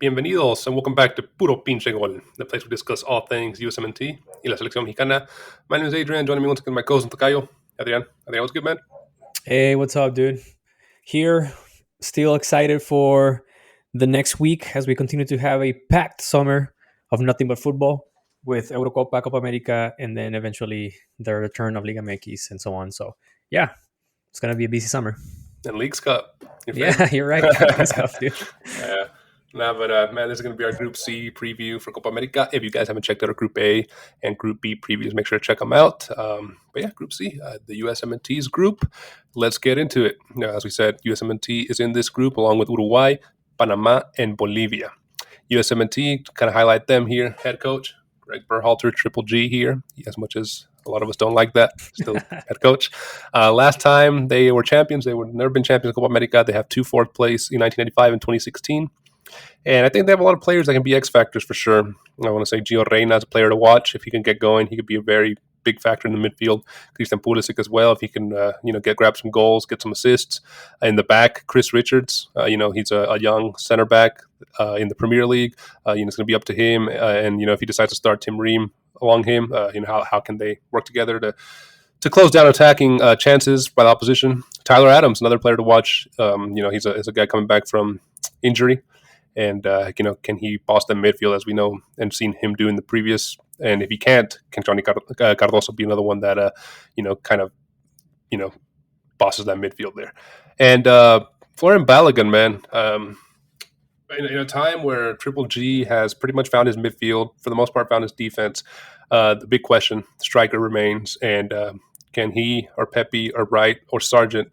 Bienvenidos and welcome back to Puro Pinche Gol, the place we discuss all things Usmnt y la selección mexicana. My name is Adrian. Joining me once again, my co-host Los Tocayos, Adrian. Adrian, what's good, man? Hey, what's up, dude? Here, still excited for the next week as we continue to have a packed summer of nothing but football with Eurocopa, Copa América, and then eventually the return of Liga MX and so on. So, yeah, it's going to be a busy summer. And Leagues Cup, your favorite. Yeah, you're right. Leagues Cup, dude. Yeah. Man, this is going to be our Group C preview for Copa America. If you guys haven't checked out our Group A and Group B previews, make sure to check them out. But yeah, Group C, the USMNT's group. Let's get into it. As we said, USMNT is in this group along with Uruguay, Panama, and Bolivia. USMNT, to kind of highlight them here, head coach, greggberhalter, Triple G here, as much as a lot of us don't like that, still head coach. Last time they were champions, they were never been champions of Copa America. They have 2 fourth place in 1995 and 2016. And I think they have a lot of players that can be X factors for sure. I want to say Gioreyna is a player to watch. If he can get going, he could be a very big factor in the midfield. Christian Pulisic as well, if he can, grab some goals, get some assists. In the back, Chris Richards, he's a young center back in the Premier League. It's going to be up to him. And if he decides to start Tim Ream along him, how can they work together to close down attacking chances by the opposition? Tyler Adams, another player to watch. He's a guy coming back from injury. And, can he boss them midfield as we know and seen him do in the previous? And if he can't, can Johnny Cardoso be another one that, bosses that midfield there? And Florian Balogun, man, in a time where Triple G has pretty much found his midfield, for the most part found his defense, the big question, striker remains. And can he or Pepi or Wright or Sargent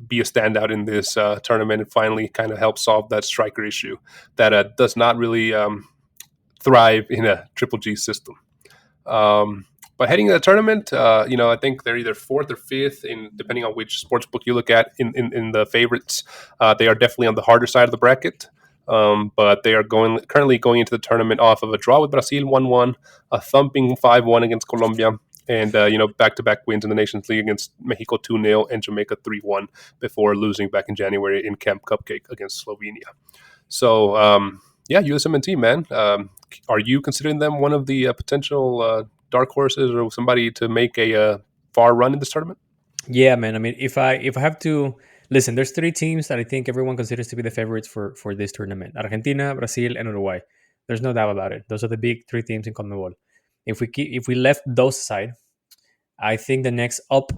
be a standout in this tournament and finally kind of help solve that striker issue that does not really thrive in a Triple G system. But heading to the tournament, I think they're either 4th or 5th, depending on which sports book you look at in the favorites. They are definitely on the harder side of the bracket. But they are currently going into the tournament off of a draw with Brazil 1-1, a thumping 5-1 against Colombia, and back-to-back wins in the Nations League against Mexico 2-0 and Jamaica 3-1 before losing back in January in Camp Cupcake against Slovenia. So, USMNT, man. Are you considering them one of the potential dark horses or somebody to make a far run in this tournament? Yeah, man. I mean, if I have to listen, there's 3 teams that I think everyone considers to be the favorites for this tournament: Argentina, Brazil, and Uruguay. There's no doubt about it. Those are the big 3 teams in CONMEBOL. If we left those aside, I think the next up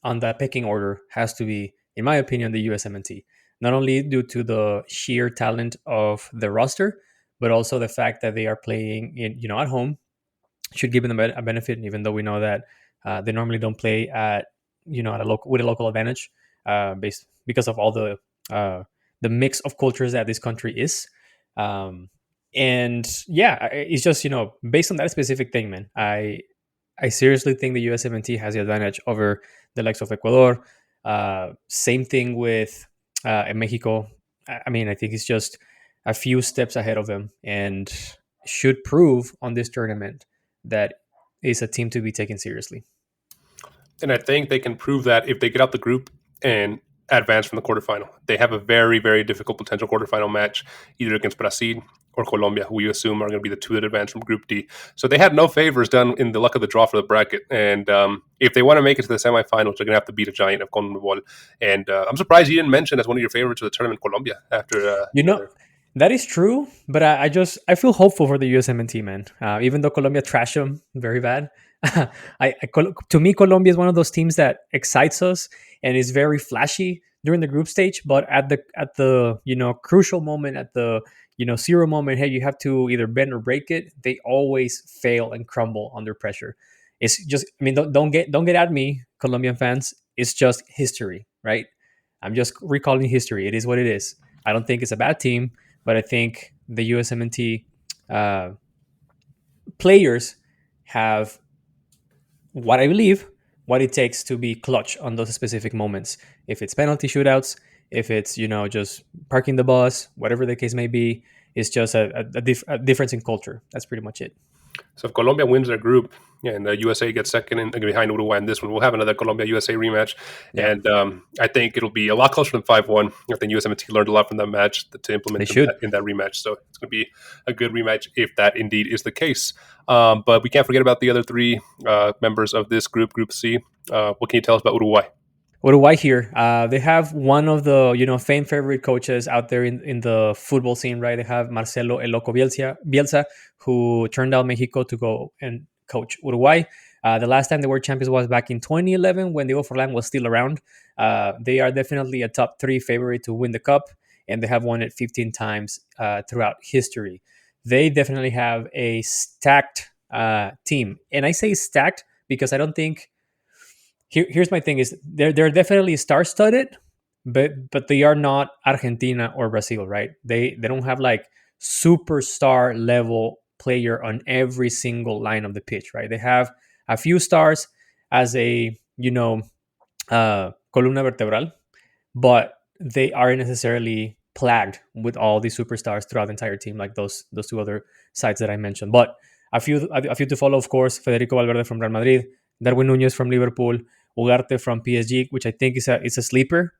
on that pecking order has to be, in my opinion, the USMNT. Not only due to the sheer talent of the roster, but also the fact that they are playing at home should give them a benefit. Even though we know that they normally don't play at with a local advantage, because of all the mix of cultures that this country is. And yeah, it's just based on that specific thing, man. I seriously think the USMNT has the advantage over the likes of Ecuador. Same thing with Mexico. I mean, I think it's just a few steps ahead of them and should prove on this tournament that it's a team to be taken seriously. And I think they can prove that if they get out the group and advance from the quarterfinal. They have a very, very difficult potential quarterfinal match, either against Brazil or Colombia, who we assume are going to be the 2 that advance from Group D. So they had no favors done in the luck of the draw for the bracket. And if they want to make it to the semifinals, they're going to have to beat a giant of CONMEBOL. And I'm surprised you didn't mention as one of your favorites of the tournament, Colombia, after... That is true, but I feel hopeful for the USMNT, man. Even though Colombia trashed them very bad, to me, Colombia is one of those teams that excites us and is very flashy during the group stage. But at the crucial moment, at the zero moment, hey, you have to either bend or break it. They always fail and crumble under pressure. It's just, I mean, don't get at me, Colombian fans. It's just history, right? I'm just recalling history. It is what it is. I don't think it's a bad team. But I think the USMNT players have what it takes to be clutch on those specific moments. If it's penalty shootouts, if it's just parking the bus, whatever the case may be, it's just a difference in culture. That's pretty much it. So if Colombia wins their group and the USA gets second and behind Uruguay in this one, we'll have another Colombia USA rematch. Yeah, And I think it'll be a lot closer than 5-1. I think Usmnt learned a lot from that match to they implement should. in that rematch. So it's going to be a good rematch if that indeed is the case. But we can't forget about the other three members of this group, Group C. What can you tell us about Uruguay? Uruguay here, they have one of the fan favorite coaches out there in the football scene, right? They have Marcelo El Loco Bielsa, who turned out Mexico to go and coach Uruguay. The last time they were champions was back in 2011 when Diego Forlan was still around. They are definitely a top three favorite to win the cup, and they have won it 15 times throughout history. They definitely have a stacked team, and I say stacked because I don't think here's my thing is they're definitely star studded, but they are not Argentina or Brazil, right? They don't have like superstar level player on every single line of the pitch, right? They have a few stars as a columna vertebral, but they aren't necessarily plagued with all these superstars throughout the entire team, like those two other sides that I mentioned. But a few to follow, of course: Federico Valverde from Real Madrid, Darwin Nunez from Liverpool, Ugarte from PSG, which I think is a sleeper.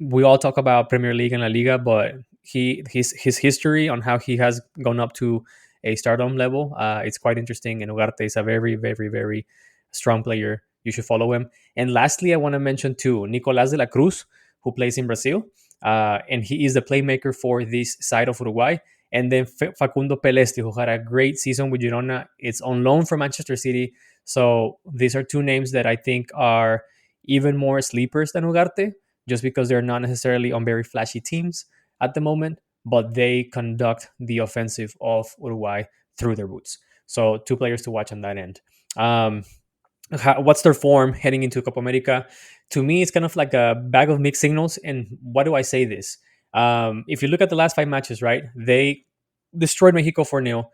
We all talk about Premier League and La Liga, but his history on how he has gone up to a stardom level, it's quite interesting. And Ugarte is a very, very, very strong player. You should follow him. And lastly, I want to mention too Nicolas de la Cruz, who plays in Brazil, and he is the playmaker for this side of Uruguay. And then Facundo Peleste, who had a great season with Girona. It's on loan from Manchester City. So these are two names that I think are even more sleepers than Ugarte, just because they're not necessarily on very flashy teams at the moment, but they conduct the offensive of Uruguay through their boots. So two players to watch on that end. Um, what's their form heading into Copa America? To me, it's kind of like a bag of mixed signals. And why do I say this? If you look at the last five matches, right, they destroyed Mexico 4-0.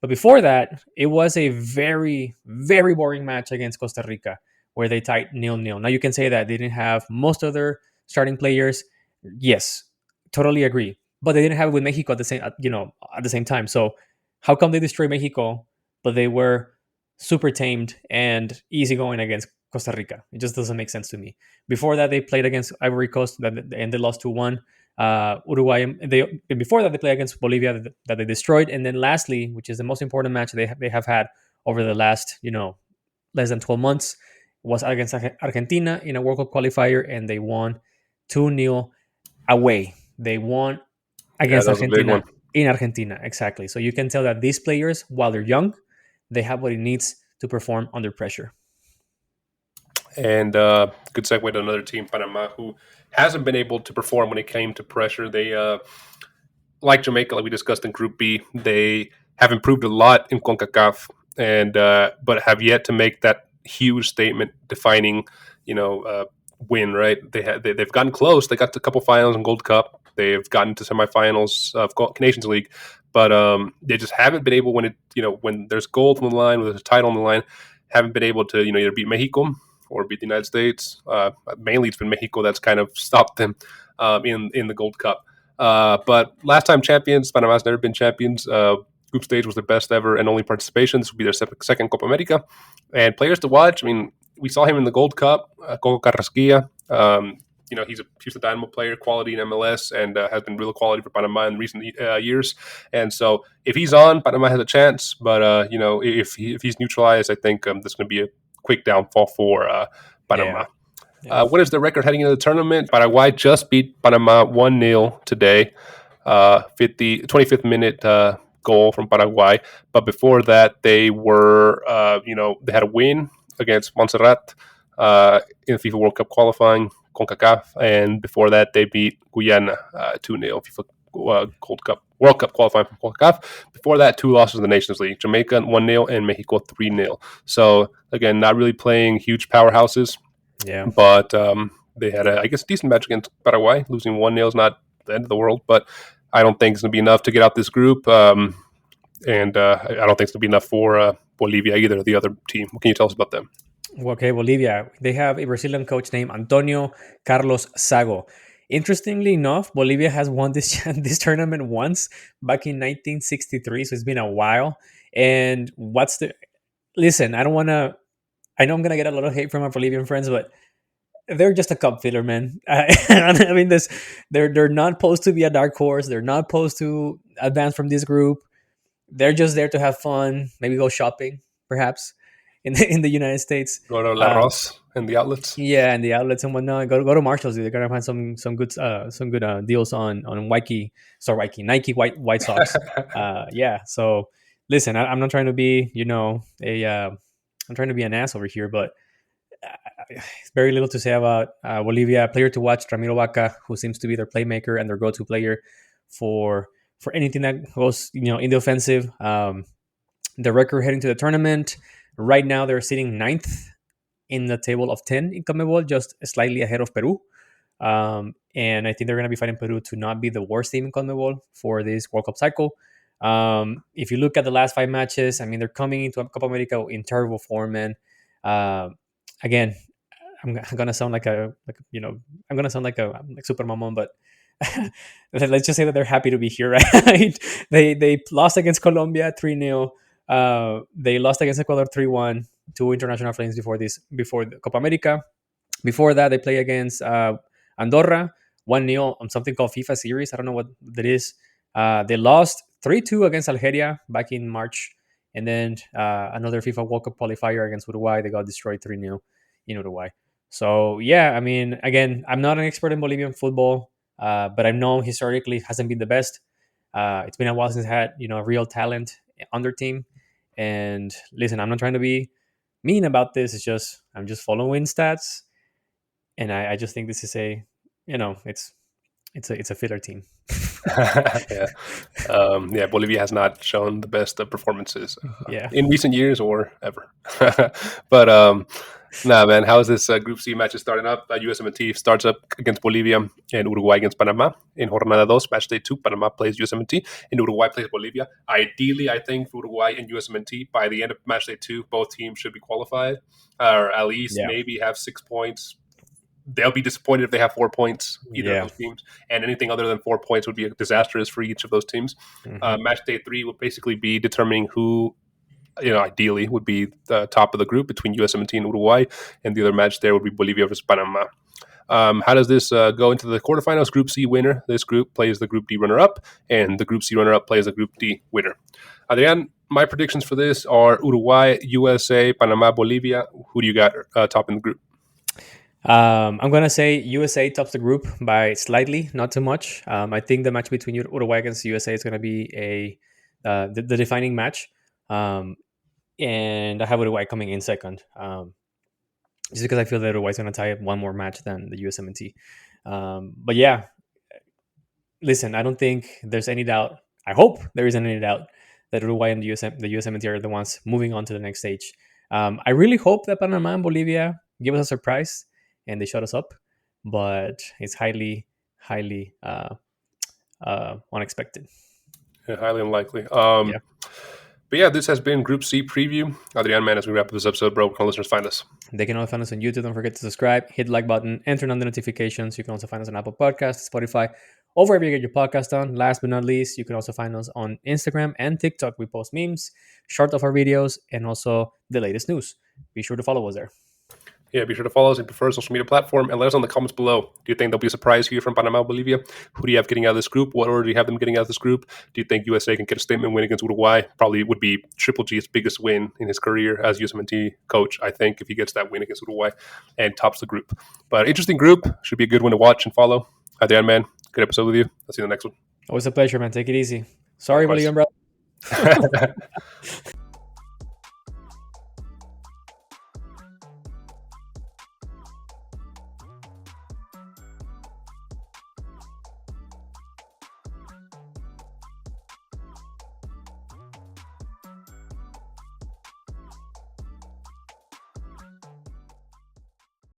But before that, it was a very, very boring match against Costa Rica where they tied 0-0. Now you can say that they didn't have most of their starting players. Yes, totally agree. But they didn't have it with Mexico at the same time. So how come they destroyed Mexico, but they were super tamed and easygoing against Costa Rica? It just doesn't make sense to me. Before that, they played against Ivory Coast and they lost 2-1. Uruguay, and before that they played against Bolivia that they destroyed, and then lastly, which is the most important match they have had over the last less than 12 months, was against Argentina in a World Cup qualifier, and they won 2-0 away. They won Yeah, against that was a big one. Argentina in Argentina, exactly. So you can tell that these players, while they're young, they have what it needs to perform under pressure. And good segue to another team, Panama, who hasn't been able to perform when it came to pressure. They, like Jamaica, like we discussed in Group B, they have improved a lot in CONCACAF, and but have yet to make that huge statement defining, win. Right? They've gotten close. They got to a couple finals in Gold Cup. They've gotten to semifinals of Nations League, but they just haven't been able when there's gold on the line, when there's a title on the line, haven't been able to either beat Mexico or beat the United States. Mainly, it's been Mexico that's kind of stopped them in the Gold Cup. But last time champions, Panama's never been champions. Group stage was their best ever and only participation. This will be their second Copa America. And players to watch, I mean, we saw him in the Gold Cup, Coco Carrasquilla. He's a dynamo player, quality in MLS, and has been real quality for Panama in recent years. And so if he's on, Panama has a chance. But, if he's neutralized, I think this is going to be a quick downfall for Panama. Yeah. Yeah. What is the record heading into the tournament? Paraguay just beat Panama 1-0 today. 25th minute goal from Paraguay. But before that, they they had a win against Montserrat in FIFA World Cup qualifying, CONCACAF. And before that, they beat Guyana 2-0, FIFA World Cup qualifying from CONCACAF. Before that, two losses in the Nations League, Jamaica 1-0 and Mexico 3-0. So, again, not really playing huge powerhouses. Yeah. But they had a decent match against Paraguay. Losing 1-0 is not the end of the world, but I don't think it's going to be enough to get out this group. And I don't think it's going to be enough for Bolivia either, the other team. What can you tell us about them? Okay, Bolivia. They have a Brazilian coach named Antonio Carlos Sago. Interestingly enough, Bolivia has won this this tournament once back in 1963, so it's been a while. And what's the listen? I don't want to. I know I'm gonna get a lot of hate from my Bolivian friends, but they're just a cup filler, man. I mean, they're not supposed to be a dark horse. They're not supposed to advance from this group. They're just there to have fun, maybe go shopping, perhaps in the United States. Go to La Ross and the outlets. Yeah, and the outlets and whatnot. Go to Marshalls. Dude. They're gonna find some good deals on Nike White Socks. Yeah. So listen, I'm not trying to be I'm trying to be an ass over here, but very little to say about Bolivia. Player to watch, Ramiro Vaca, who seems to be their playmaker and their go-to player for anything that goes in the offensive. The record heading to the tournament right now, they're sitting ninth in the table of 10 in CONMEBOL, just slightly ahead of Peru. And I think they're going to be fighting Peru to not be the worst team in CONMEBOL for this World Cup cycle. If you look at the last 5 matches, I mean, they're coming into Copa América in terrible form, man. Again, I'm gonna sound like I'm gonna sound like Super Mamon, but let's just say that they're happy to be here, right? They lost against Colombia 3-0. They lost against Ecuador 3-1. 2 international friends before the Copa América. Before that, they play against Andorra 1-0 on something called FIFA series. I don't know what that is. They lost 3-2 against Algeria back in March, and then another FIFA World Cup qualifier against Uruguay. They got destroyed 3-0 in Uruguay. So yeah, I mean, again, I'm not an expert in Bolivian football, but I know historically it hasn't been the best. It's been a while since I had real talent on their team. And listen, I'm not trying to be mean about this. It's just I'm just following stats, and I just think this is it's a filler team. Yeah. Bolivia has not shown the best of performances Yeah. in recent years or ever. But nah, man, how is this Group C match starting up? USMNT starts up against Bolivia and Uruguay against Panama. In Jornada 2, match day 2, Panama plays USMNT and Uruguay plays Bolivia. Ideally, I think for Uruguay and USMNT, by the end of match day 2, both teams should be qualified, or at least maybe have 6 points. They'll be disappointed if they have 4 points, either of those teams. And anything other than 4 points would be disastrous for each of those teams. Mm-hmm. Match day 3 will basically be determining who, ideally would be the top of the group between USMNT and Uruguay. And the other match there would be Bolivia versus Panama. How does this go into the quarterfinals? Group C winner. This group plays the Group D runner-up, and the Group C runner-up plays the Group D winner. Adrian, my predictions for this are Uruguay, USA, Panama, Bolivia. Who do you got top in the group? I'm going to say USA tops the group by slightly, not too much. I think the match between Uruguay against USA is going to be the defining match. And I have Uruguay coming in second. Just because I feel that Uruguay is going to tie up one more match than the USMNT. But yeah, listen, I don't think there's any doubt. I hope there isn't any doubt that Uruguay and the USMNT are the ones moving on to the next stage. I really hope that Panama and Bolivia give us a surprise and they shut us up, but it's highly unexpected. Yeah, highly unlikely. But yeah, this has been Group C preview. Adrian, man, as we wrap up this episode, bro, where can listeners find us? They can also find us on YouTube. Don't forget to subscribe, hit the like button, and turn on the notifications. You can also find us on Apple Podcasts, Spotify, or wherever you get your podcast on. Last but not least, you can also find us on Instagram and TikTok. We post memes, short of our videos, and also the latest news. Be sure to follow us there. Yeah, be sure to follow us on your preferred social media platform and let us know in the comments below. Do you think there'll be a surprise here from Panama, Bolivia? Who do you have getting out of this group? What order do you have them getting out of this group? Do you think USA can get a statement win against Uruguay? Probably would be Triple G's biggest win in his career as USMNT coach, I think, if he gets that win against Uruguay and tops the group. But interesting group. Should be a good one to watch and follow. Adrian, man, good episode with you. I'll see you in the next one. Always a pleasure, man. Take it easy. Sorry, Bolivian brother.